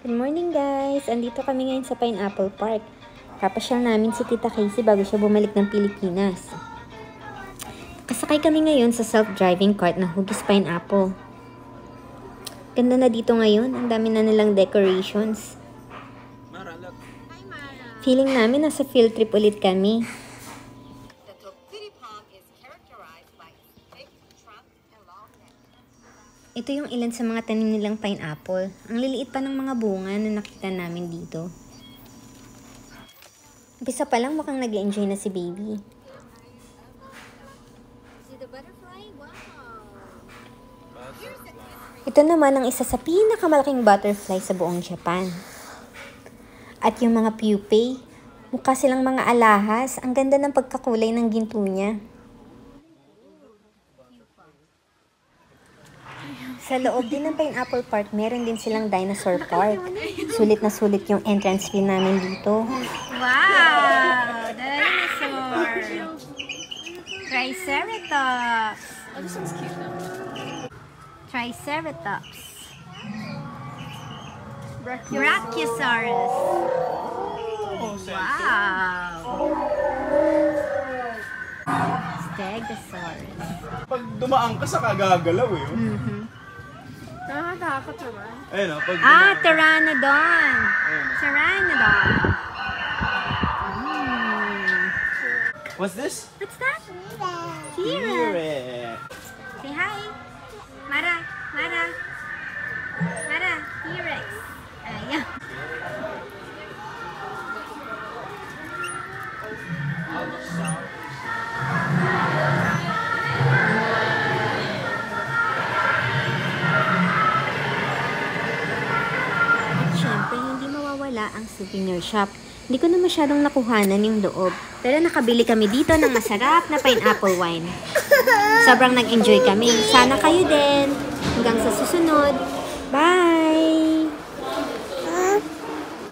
Good morning guys! Andito kami ngayon sa Pineapple Park. Kapasyal namin si Tita Casey bago siya bumalik ng Pilipinas. Kasakay kami ngayon sa self-driving cart na Huggies Pineapple. Ganda na dito ngayon. Ang dami na nilang decorations. Feeling namin nasa field trip ulit kami. Ito yung ilan sa mga tanim nilang pineapple. Ang liliit pa ng mga bunga na nakita namin dito. Umpisa pa lang mukhang nag-enjoy na si baby. Ito naman ang isa sa pinakamalaking butterfly sa buong Japan. At yung mga pupae, mukha silang mga alahas. Ang ganda ng pagkakulay ng ginto niya. Sa loob din ng Pineapple Park, meron din silang dinosaur park. Sulit na sulit yung entrance fee namin dito. Wow! Dinosaur! Triceratops! Oh, this one's cute though. Triceratops. Brachiosaurus. Wow! Stegosaurus. Pag dumaan ka sa kagagalaw eh. Nakakatakot naman. Ayun o, pag Pteranodon. Pteranodon. What's this? What's that? T-Rex. T-Rex. Say hi. Mara. Mara. Mara. T-Rex. Ayan. Siyempre, hindi mawawala ang souvenir shop. Hindi ko na masyadong nakuhanan yung loob. Pero nakabili kami dito ng masarap na pineapple wine. Sobrang nag-enjoy kami. Sana kayo din. Hanggang sa susunod. Bye!